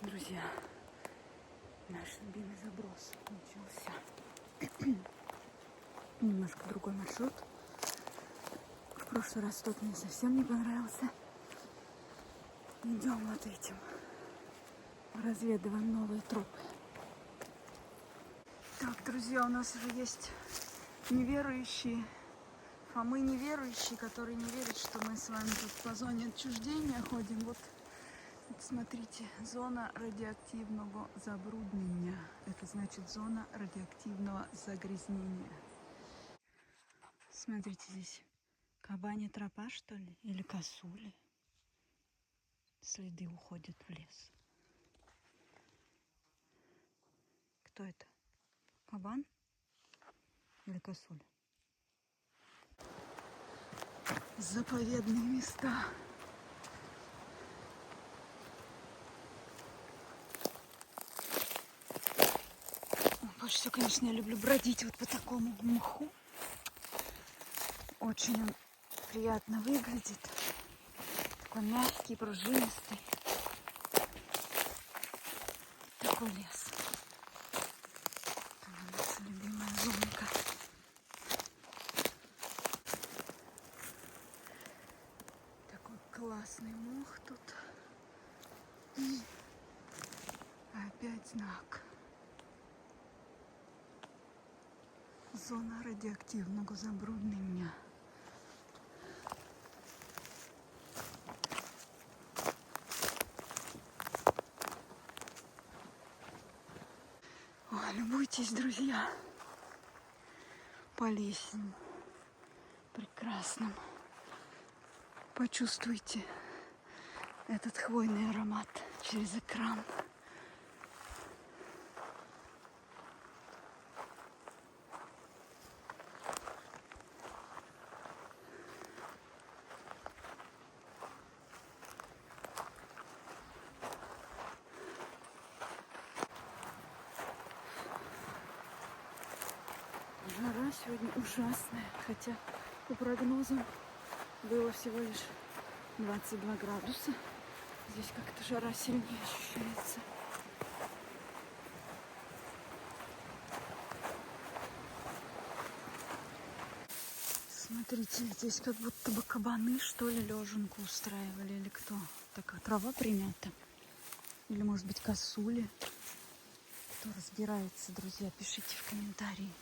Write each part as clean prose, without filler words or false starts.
Друзья, наш любимый заброс начался. Немножко другой маршрут. В прошлый раз тот мне совсем не понравился. Идем вот этим. Разведываем новые тропы. Так, друзья, у нас уже есть неверующие. А мы неверующие, которые не верят, что мы с вами тут по зоне отчуждения ходим. Вот смотрите, зона радиоактивного забруднения. Это значит зона радиоактивного загрязнения. Смотрите, здесь кабанья тропа, что ли? Или косули. Следы уходят в лес. Кто это? Кабан или косуля? Заповедные места. Больше всего, конечно, я люблю бродить вот по такому мху. Очень он приятно выглядит. Такой мягкий, пружинистый. Такой лес. Это наша любимая зонка. Такой классный мох тут. И опять знак. Зона радиоактивного забруднения. Ой, любуйтесь, друзья, по лесам прекрасным. Почувствуйте этот хвойный аромат через экран. Жара сегодня ужасная, хотя по прогнозам было всего лишь 22 градуса. Здесь как-то жара сильнее ощущается. Смотрите, здесь как будто бы кабаны, что ли, лежанку устраивали, или кто? Такая трава примята. Или, может быть, косули. Кто разбирается, друзья, пишите в комментарии.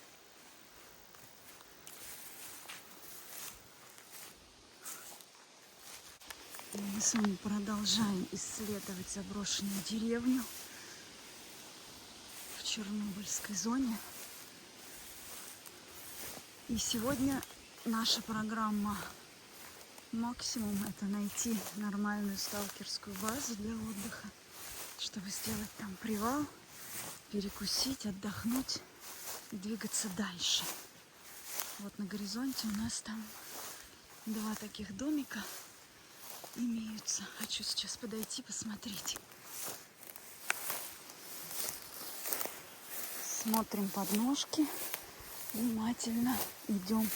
И мы с вами продолжаем исследовать заброшенную деревню в Чернобыльской зоне. И сегодня наша программа максимум — это найти нормальную сталкерскую базу для отдыха, чтобы сделать там привал, перекусить, отдохнуть и двигаться дальше. Вот на горизонте у нас там 2 таких домика имеются. Хочу сейчас подойти, посмотреть. Смотрим под ножки. Внимательно идем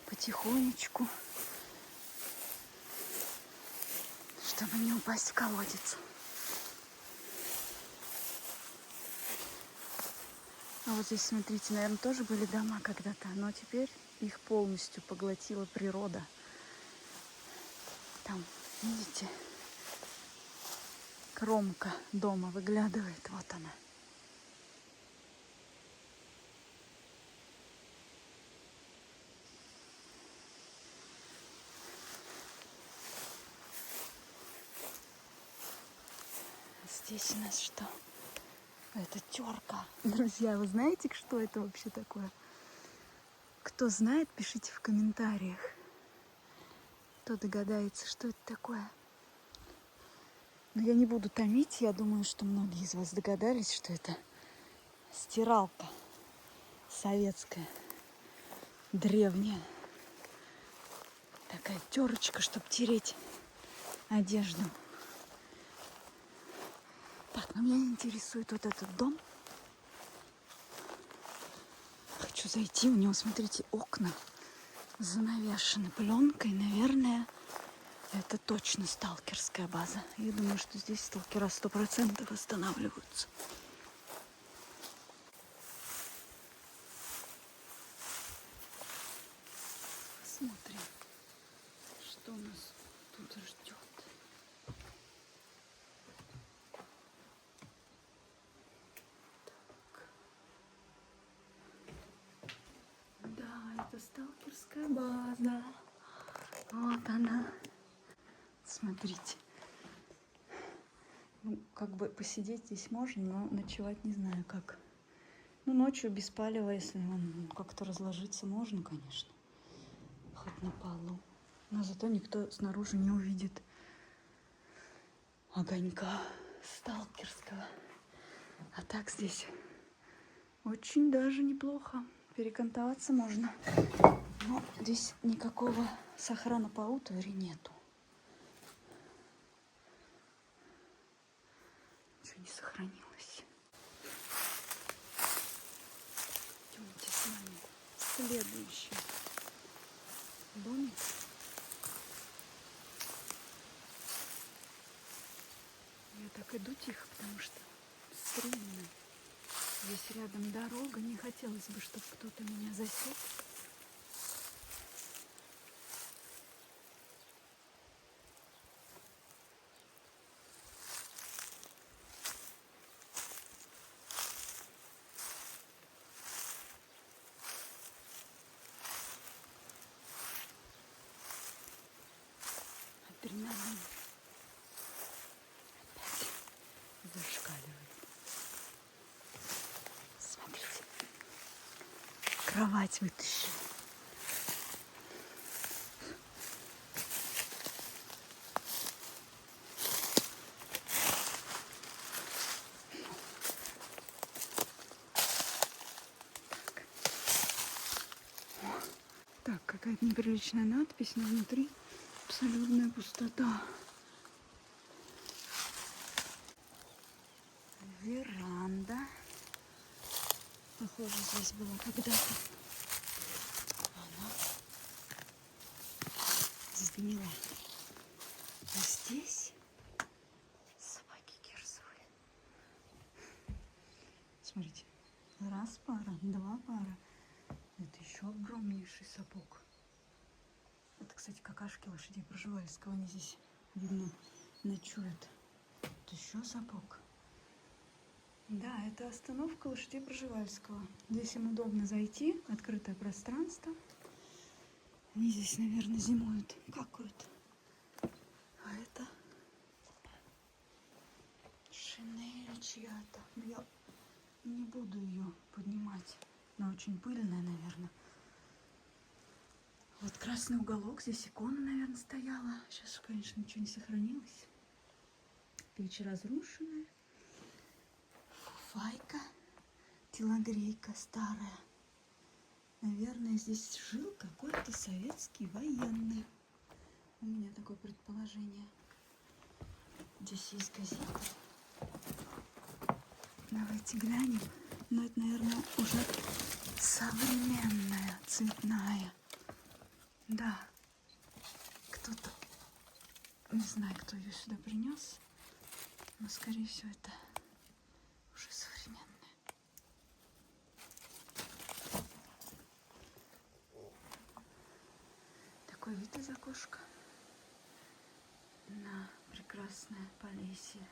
потихонечку, чтобы не упасть в колодец. А вот здесь, смотрите, наверное, тоже были дома когда-то, но теперь их полностью поглотила природа. Там, видите, кромка дома выглядывает. Вот она. Здесь у нас что? Это терка. Друзья, вы знаете, что это вообще такое? Кто знает, пишите в комментариях. Кто догадается, что это такое? Но я не буду томить. Я думаю, что многие из вас догадались, что это стиралка советская, древняя. Такая терочка, чтобы тереть одежду. Так, но меня интересует вот этот дом. Хочу зайти. У него, смотрите, окна занавешены пленкой. Наверное, Это точно сталкерская база. Я думаю, что здесь сталкера 100% останавливаются. Смотрим, что нас тут ждет. Да, это сталкерская база. Вот она. Смотрите. Ну, как бы посидеть здесь можно, но ночевать не знаю как. Ну, ночью без палева, если он как-то разложиться, можно, конечно. Хоть на полу. Но зато никто снаружи не увидит огонька сталкерского. А так здесь очень даже неплохо. Перекантоваться можно. Но здесь никакого сохрана по утвари нету. Ничего не сохранилось. Идемте с вами в следующий домик. Я так иду тихо, потому что стрёмно. Здесь рядом дорога. Не хотелось бы, чтобы кто-то меня засек. Адреналин опять зашкаливает. Смотрите. Кровать вытащила. Так, какая-то неприличная надпись, но внутри абсолютная пустота. Веранда. Похоже, здесь была когда-то. Она сгнила. А здесь собаки кирзовые. Смотрите. Раз пара, два пара. Это еще огромнейший сапог. Это, кстати, какашки лошадей Пржевальского. Они здесь, видно, ночуют. Это еще сапог. Да, это остановка лошадей Пржевальского. Здесь им удобно зайти. Открытое пространство. Они здесь, наверное, зимуют. Какают. А это шинель чья-то. Но я не буду ее поднимать. Она очень пыльная, наверное. Вот красный уголок. Здесь икона, наверное, стояла. Сейчас, конечно, ничего не сохранилось. Печь разрушенная. Фуфайка. Телогрейка старая. Наверное, здесь жил какой-то советский военный. У меня такое предположение. Здесь есть газета. Давайте глянем. Но это, наверное, уже современная, цветная. Да. Кто-то, не знаю, кто ее сюда принес, но, скорее всего, это уже современная. Такой вид из окошка на прекрасное Полесье.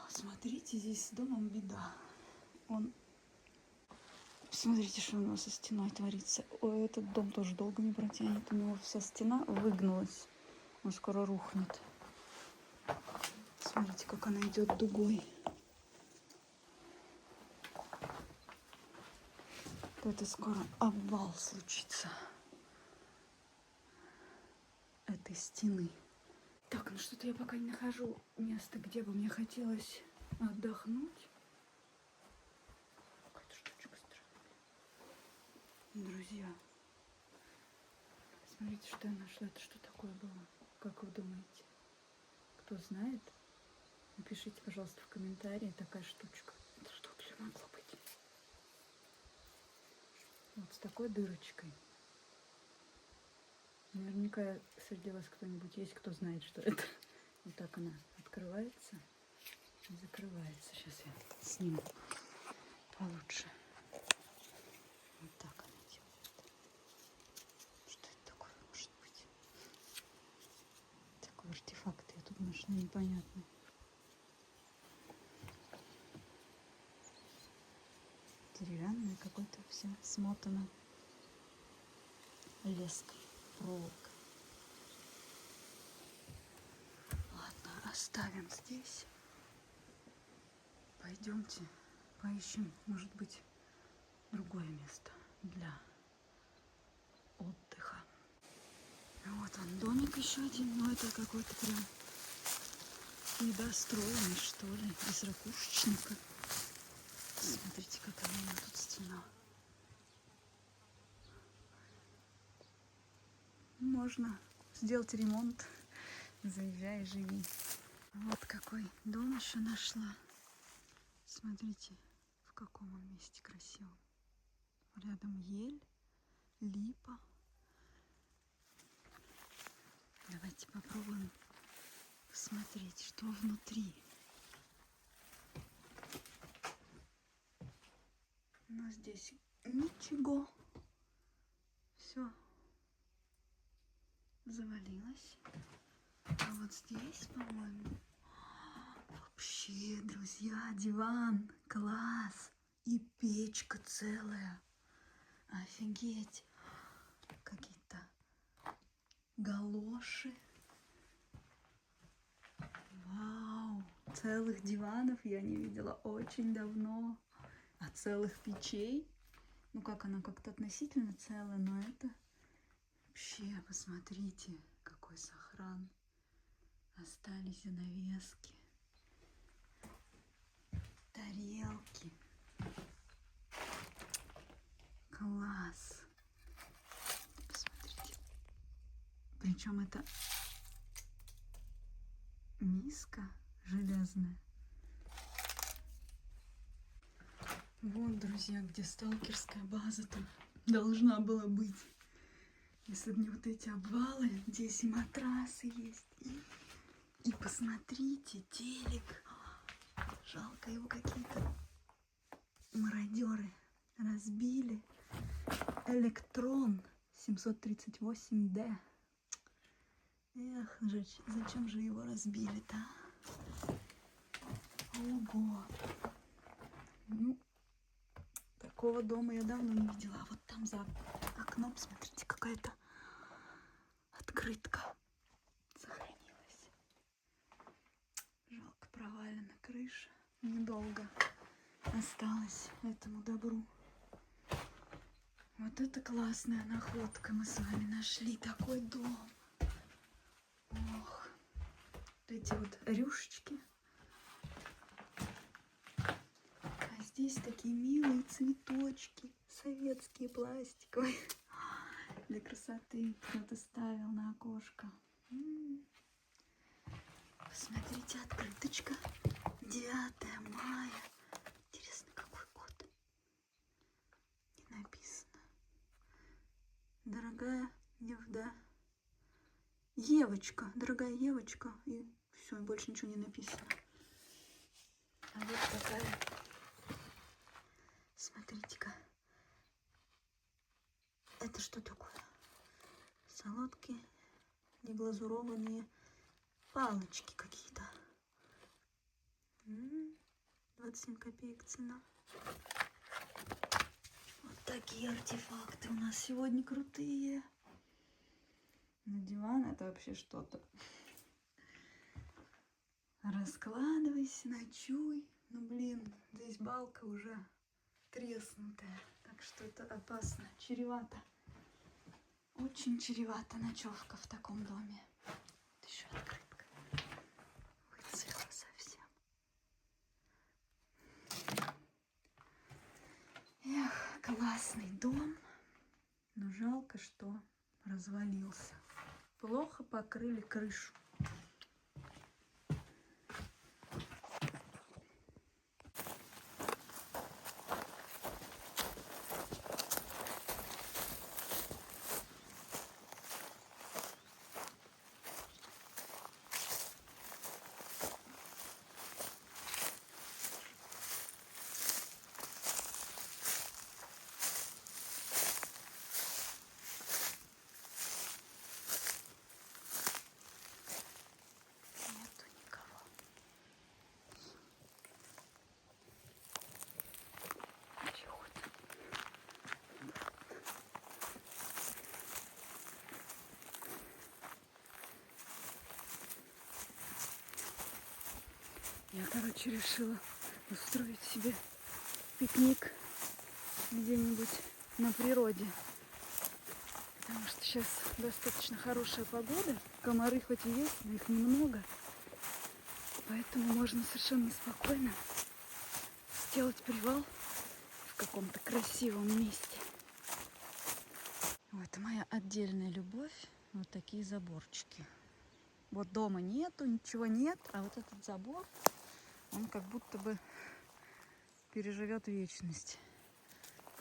Смотрите, здесь с домом беда. Смотрите, что у него со стеной творится. Ой, этот дом тоже долго не протянет. У него вся стена выгнулась. Он скоро рухнет. Смотрите, как она идет дугой. Это скоро обвал случится этой стены. Так, ну что-то я пока не нахожу места, где бы мне хотелось отдохнуть. Какая-то штучка странная. Друзья, смотрите, что я нашла. Это что такое было? Как вы думаете? Кто знает? Напишите, пожалуйста, в комментарии. Такая штучка. Это что вообще могло быть? Вот с такой дырочкой. Наверняка среди вас кто-нибудь есть, кто знает, что это. Вот так она открывается и закрывается. Сейчас я сниму получше. Вот так она делает. Что это такое может быть? Такой артефакт я тут нашла непонятный. Деревянное какое-то все смотано. Леск, проволока. Ладно, оставим здесь. Пойдемте поищем, может быть, другое место для отдыха. Вот он, домик еще один, но это какой-то прям недостроенный, что ли, из ракушечника. Смотрите, какая у меня тут стена. Можно сделать ремонт. Заезжай, живи. Вот какой дом еще нашла. Смотрите, в каком он месте красивом. Рядом ель, липа. Давайте попробуем посмотреть, что внутри. Но здесь ничего. Все завалилось. А вот здесь, по-моему, вообще, друзья, диван, класс. И печка целая. Офигеть. Какие-то галоши. Вау. Целых диванов я не видела очень давно. А целых печей. Ну как она как-то относительно целая, но это вообще, посмотрите, какой сохран. Остались занавески, тарелки. Класс. Посмотрите. Причем это миска железная. Вот, друзья, где сталкерская база-то должна была быть. Если бы не вот эти обвалы, здесь и матрасы есть. И посмотрите, телек. Жалко, его какие-то мародеры разбили. Электрон 738D. Эх, зачем же его разбили-то? Ого. Ну, такого дома я давно не видела. А вот там за окном, смотрите, какая-то открытка сохранилась. Жалко, провалена крыша. Недолго осталось этому добру. Вот это классная находка. Мы с вами нашли такой дом. Ох. Вот эти вот рюшечки. А здесь такие милые цветочки. Советские, пластиковые. Для красоты кто-то ставил на окошко. Посмотрите, открыточка. 9 мая. Интересно, какой год? Не написано. Дорогая Евочка. Дорогая Евочка. И все, больше ничего не написано. А вот такая. Смотрите-ка. Это что такое? Солодкие, неглазурованные палочки какие-то. 27 копеек цена. Вот такие артефакты у нас сегодня крутые. На диван это вообще что-то. Раскладывайся, ночуй. Ну блин, здесь балка уже треснутая. Так что это опасно, чревато. Очень чревата ночевка в таком доме. Вот еще открытка. Выцвела совсем. Эх, классный дом. Но жалко, что развалился. Плохо покрыли крышу. Я, короче, решила устроить себе пикник где-нибудь на природе. Потому что сейчас достаточно хорошая погода. Комары хоть и есть, но их немного. Поэтому можно совершенно спокойно сделать привал в каком-то красивом месте. Вот моя отдельная любовь. Вот такие заборчики. Вот дома нету, ничего нет, а вот этот забор, он как будто бы переживет вечность.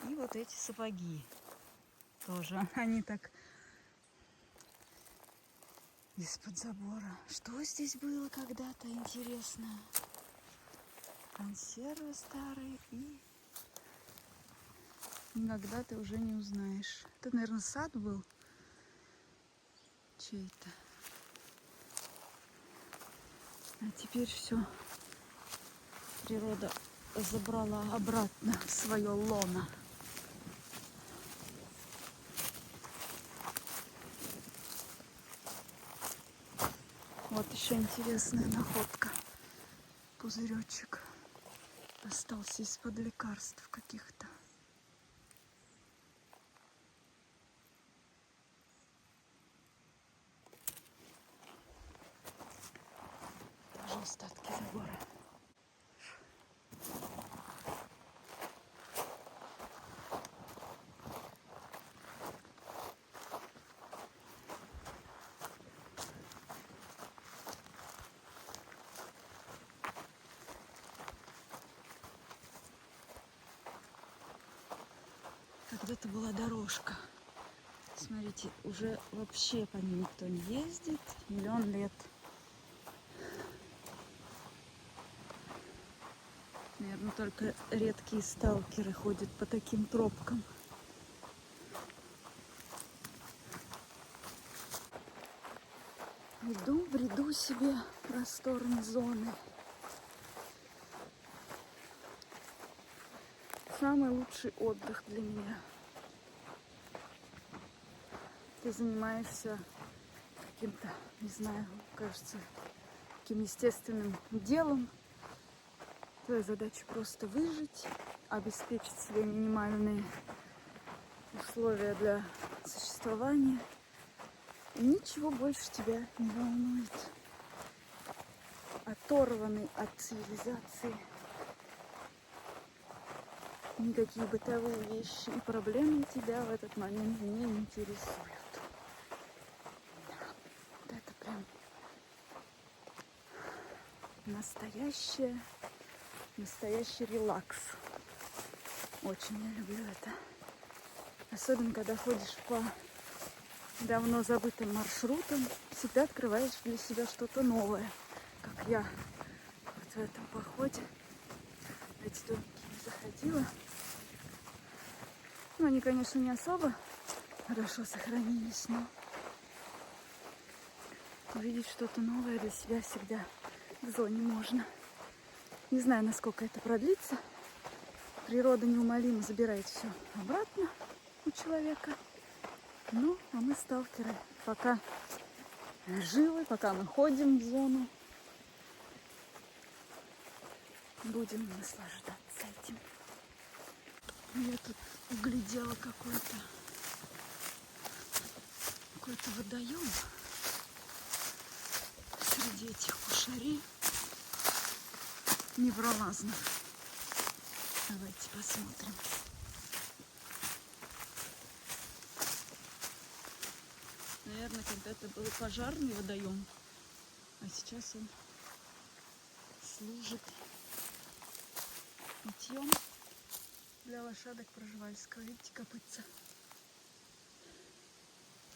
И вот эти сапоги тоже, они так из-под забора. Что здесь было когда-то, интересно? Консервы старые, и никогда ты уже не узнаешь. Это, наверное, сад был чей-то. А теперь все природа забрала обратно в свое лоно. Вот еще интересная находка. Пузыречек остался из-под лекарств каких-то. Тоже остатки забора. Когда-то была дорожка. Смотрите, уже вообще по ней никто не ездит. Миллион лет. Наверное, только редкие сталкеры ходят по таким тропкам. Иду в ряду себе просторной зоны. Самый лучший отдых для меня. Ты занимаешься каким-то, не знаю, кажется, таким естественным делом. Твоя задача просто выжить, обеспечить себе минимальные условия для существования. И ничего больше тебя не волнует. Оторванный от цивилизации. Никакие бытовые вещи и проблемы тебя в этот момент не интересуют. Вот это прям настоящий релакс. Очень я люблю это. Особенно, когда ходишь по давно забытым маршрутам, всегда открываешь для себя что-то новое. Как я вот в этом походе. В эти домики не заходила. Ну, они, конечно, не особо хорошо сохранились, но увидеть что-то новое для себя всегда в зоне можно. Не знаю, насколько это продлится. Природа неумолимо забирает все обратно у человека. Ну, а мы, сталкеры, пока живы, пока мы ходим в зону, будем наслаждаться этим. Я тут углядела какой-то водоем среди этих кушарей непролазных. Давайте посмотрим. Наверное, когда-то был пожарный водоем, а сейчас он служит питьем для лошадок Пржевальского. Видите, копытца?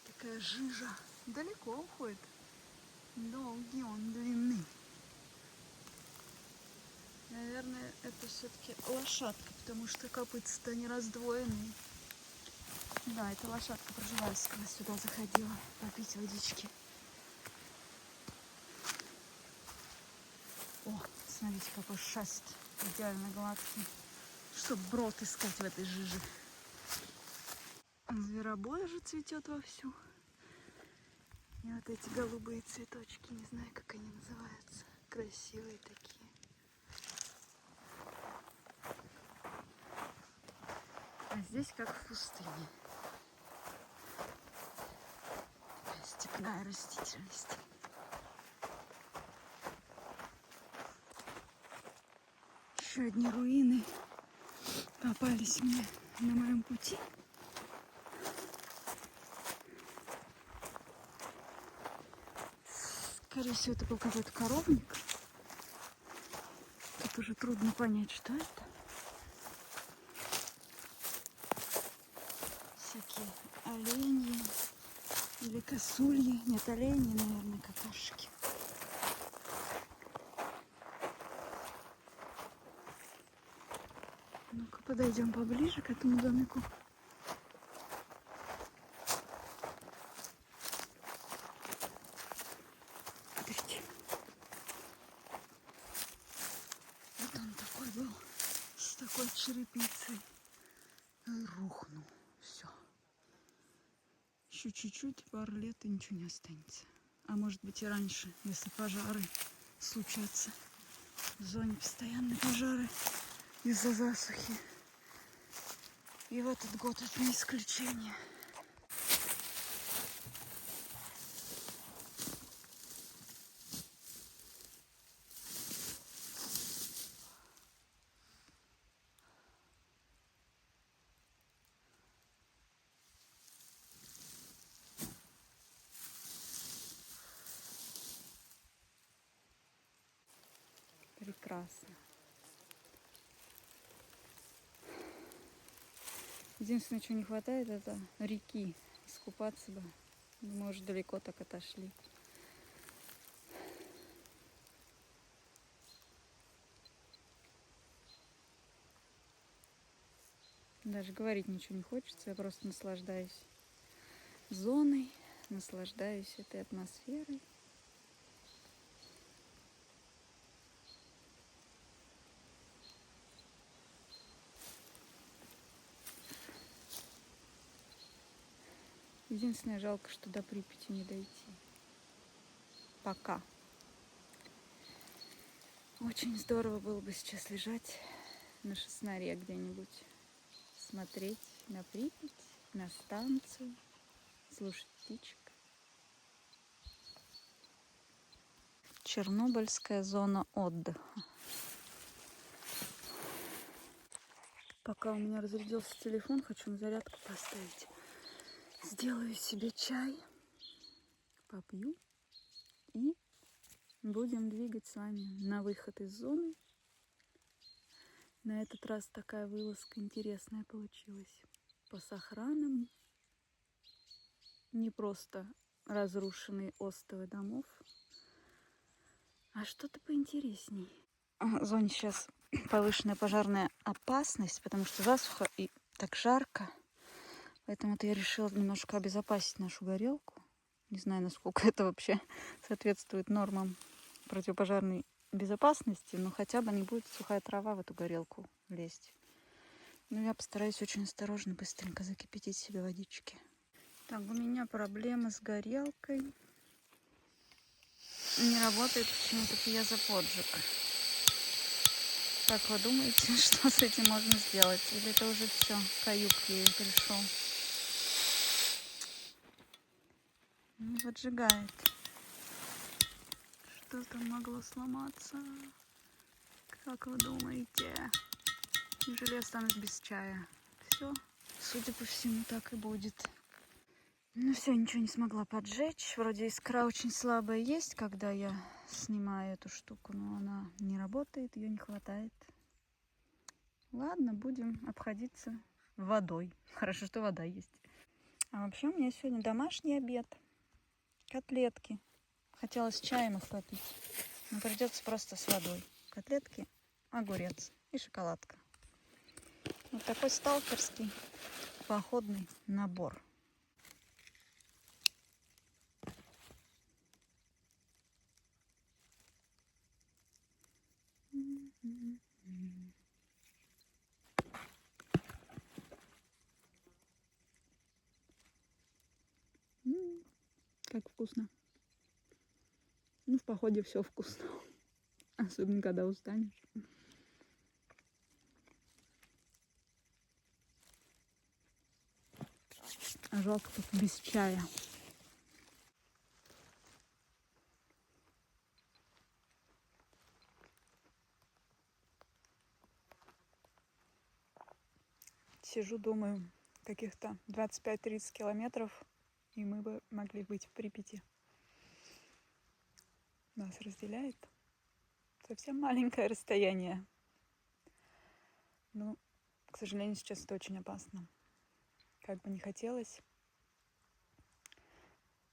Такая жижа. Далеко уходит. Долгий он, длинный. Наверное, это все-таки лошадка, потому что копытца-то не раздвоенные. Да, это лошадка Пржевальского сюда заходила попить водички. О, смотрите, какой шерсть идеально гладкий. Чтоб брод искать в этой жиже. Зверобой уже цветет вовсю. И вот эти голубые цветочки, не знаю, как они называются. Красивые такие. здесь как в пустыне. Такая степная растительность. Еще одни руины попались мне на моем пути. Скорее всего, это был какой-то коровник. Тут уже трудно понять, что это. Всякие олени или косульи. Нет, олени, наверное, какашки. Ну-ка, подойдем поближе к этому домику. Подожди. Вот он такой был, с такой черепицей. И рухнул. Все. Еще чуть-чуть, пару лет, и ничего не останется. А может быть и раньше, если пожары случатся. В зоне постоянные пожары из-за засухи. И в этот год это не исключение. Прекрасно. Единственное, чего не хватает, это реки. Искупаться бы. Мы уже далеко так отошли. Даже говорить ничего не хочется. Я просто наслаждаюсь зоной, наслаждаюсь этой атмосферой. Единственное, жалко, что до Припяти не дойти. Пока. Очень здорово было бы сейчас лежать на Шеснаре где-нибудь, смотреть на Припять, на станцию, слушать птичек. Чернобыльская зона отдыха. Пока у меня разрядился телефон, хочу на зарядку поставить. Сделаю себе чай, попью и будем двигать с вами на выход из зоны. На этот раз такая вылазка интересная получилась. По сохранам. Не просто разрушенные остовы домов, а что-то поинтересней. В зоне сейчас повышенная пожарная опасность, потому что засуха и так жарко. Поэтому я решила немножко обезопасить нашу горелку. Не знаю, насколько это вообще соответствует нормам противопожарной безопасности, но хотя бы не будет сухая трава в эту горелку лезть. Ну, я постараюсь очень осторожно, быстренько закипятить себе водички. Так, у меня проблемы с горелкой. Не работает почему-то пьезоподжиг. Как вы думаете, что с этим можно сделать? Или это уже все, каюк ей пришел? Не поджигает. Что там могло сломаться? Как вы думаете? Неужели я останусь без чая? Все, судя по всему, так и будет. Ну все, ничего не смогла поджечь. Вроде искра очень слабая есть, когда я снимаю эту штуку, но она не работает, ее не хватает. Ладно, будем обходиться водой. Хорошо, что вода есть. А вообще у меня сегодня домашний обед. Котлетки. Хотела с чаем их попить, но придется просто с водой. Котлетки, огурец и шоколадка. Вот такой сталкерский походный набор. Как вкусно. Ну, в походе все вкусно. Особенно, когда устанешь. Ожог тут без чая. Сижу, думаю, каких-то 25-30 километров, и мы бы могли быть в Припяти. Нас разделяет совсем маленькое расстояние. Но, к сожалению, сейчас это очень опасно. Как бы не хотелось,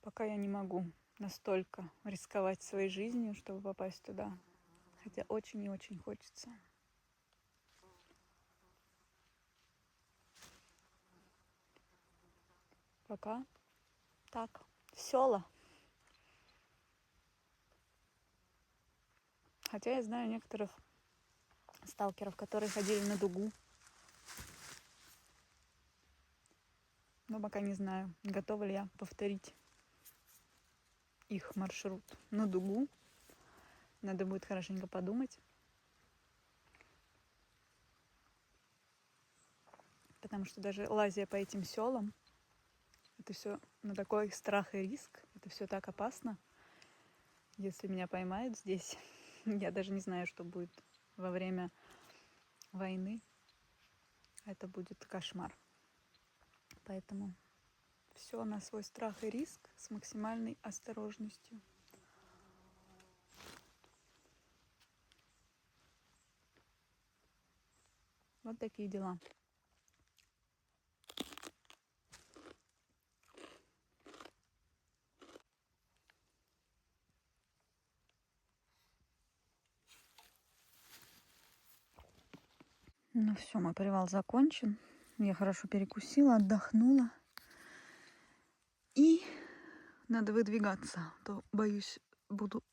пока я не могу настолько рисковать своей жизнью, чтобы попасть туда. Хотя очень и очень хочется. Пока так. Села. Хотя я знаю некоторых сталкеров, которые ходили на дугу. Но пока не знаю, готова ли я повторить их маршрут на дугу. Надо будет хорошенько подумать. Потому что даже лазя по этим селам, это все на такой страх и риск. Это все так опасно. Если меня поймают здесь, я даже не знаю, что будет во время войны. Это будет кошмар. Поэтому все на свой страх и риск с максимальной осторожностью. Вот такие дела. Ну все, мой привал закончен. Я хорошо перекусила, отдохнула. И надо выдвигаться, а то, боюсь, буду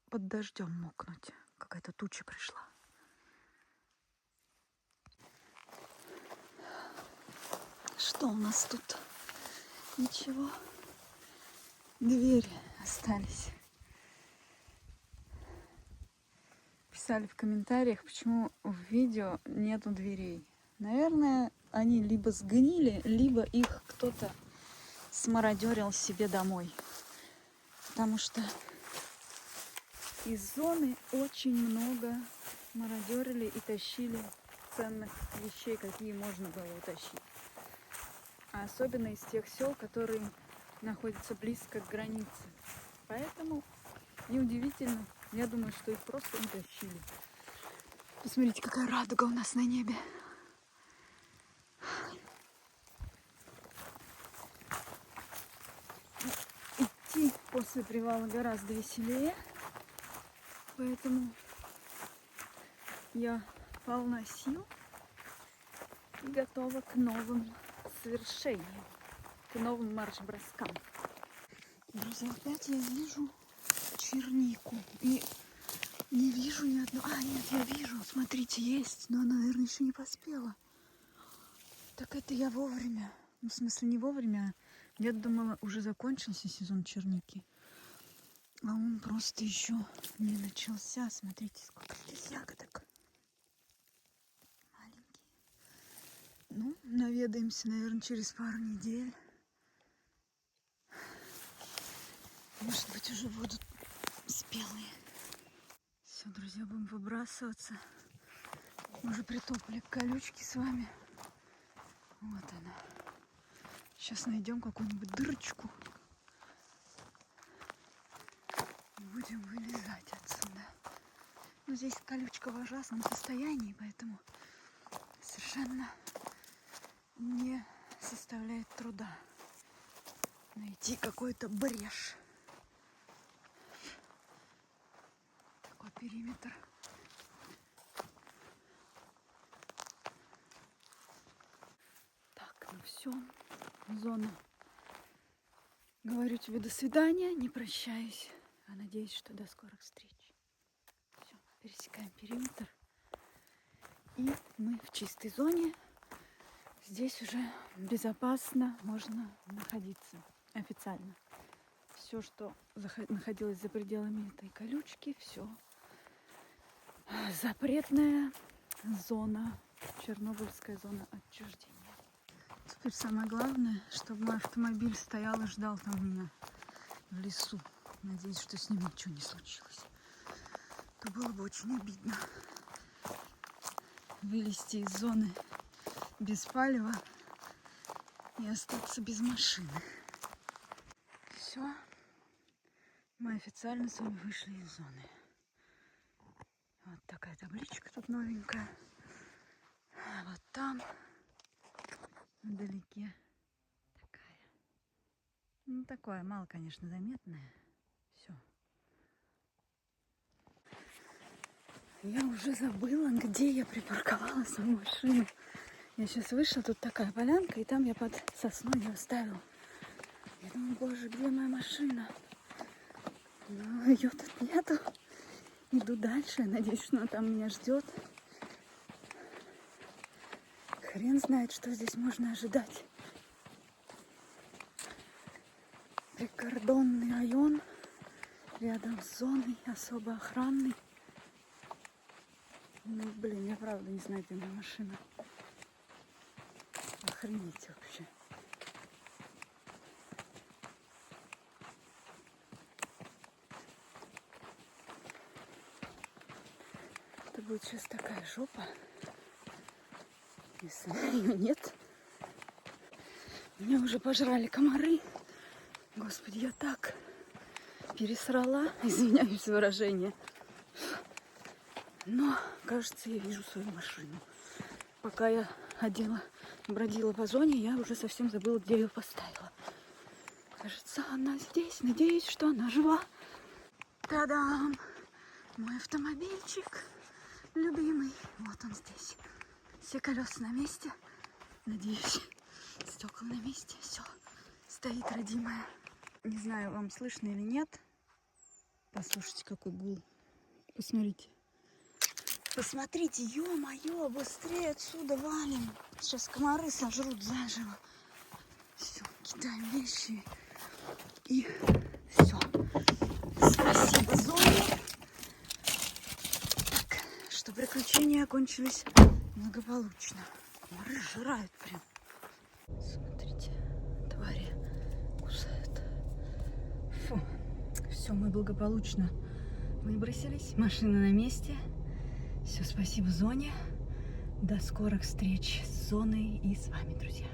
под дождем мокнуть. Какая-то туча пришла. Что у нас тут? Ничего. Двери остались. Писали в комментариях, почему в видео нету дверей. Наверное, они либо сгнили, либо их кто-то смародерил себе домой. Потому что из зоны очень много мародерили и тащили ценных вещей, какие можно было утащить. А особенно из тех сел, которые находятся близко к границе. Поэтому неудивительно, я думаю, что их просто утащили. Посмотрите, какая радуга у нас на небе. Идти после привала гораздо веселее. Поэтому я полна сил и готова к новым свершениям, к новым марш-броскам. Друзья, опять я вижу чернику. И не вижу ни одну. А, нет, я вижу. Смотрите, есть. Но она, наверное, еще не поспела. Так это я вовремя. Ну, в смысле, не вовремя. Я думала, уже закончился сезон черники. А он просто еще не начался. Смотрите, сколько здесь ягодок. Маленькие. Ну, наведаемся, наверное, через пару недель. Может быть, уже будут спелые. Все, друзья, будем выбрасываться. Мы уже притопали к колючке с вами. Вот она. Сейчас найдем какую-нибудь дырочку. И будем вылезать отсюда. Но здесь колючка в ужасном состоянии, поэтому совершенно не составляет труда найти какой-то брешь. Такой периметр. Так, ну все. Зона. Говорю тебе до свидания, не прощаюсь. А надеюсь, что до скорых встреч. Все, пересекаем периметр. И мы в чистой зоне. Здесь уже безопасно можно находиться официально. Все, что находилось за пределами этой колючки, все запретная зона, Чернобыльская зона отчуждения. Теперь самое главное, чтобы мой автомобиль стоял и ждал там меня в лесу. Надеюсь, что с ним ничего не случилось. То было бы очень обидно вылезти из зоны без палева и остаться без машины. Все, мы официально с вами вышли из зоны. Вот такая табличка тут новенькая. А вот там, вдалеке, такая. Ну, такое, мало, конечно, заметное. Все. Я уже забыла, где я припарковала свою машину. Я сейчас вышла, тут такая полянка, и там я под сосной ее оставила. Я думаю, боже, где моя машина? Но ее тут нету. Иду дальше, надеюсь, что она там меня ждет. Хрен знает, что здесь можно ожидать. Прикордонный район рядом с зоной особо охранной. Ну, блин, я правда не знаю, где моя машина. Охренеть вообще. Это будет сейчас такая жопа, если ее нет. Меня уже пожрали комары. Господи, я так пересрала, извиняюсь за выражение. Но, кажется, я вижу свою машину. Пока я бродила по зоне, я уже совсем забыла, где ее поставила. Кажется, она здесь. Надеюсь, что она жива. Та-дам! Мой автомобильчик любимый. Вот он здесь. Все колеса на месте. Надеюсь, стекла на месте. Все, стоит родимая. Не знаю, вам слышно или нет. Послушайте, какой гул. Посмотрите. Посмотрите, ё-моё, быстрее отсюда валим. Сейчас комары сожрут заживо. Все, кидаем вещи. И все. Спасибо зоне. Так, что приключения окончились благополучно. Комары жрают прям. Смотрите, твари кусают. Фу. Все, мы благополучно выбросились. Машина на месте. Все, спасибо зоне. До скорых встреч с зоной и с вами, друзья.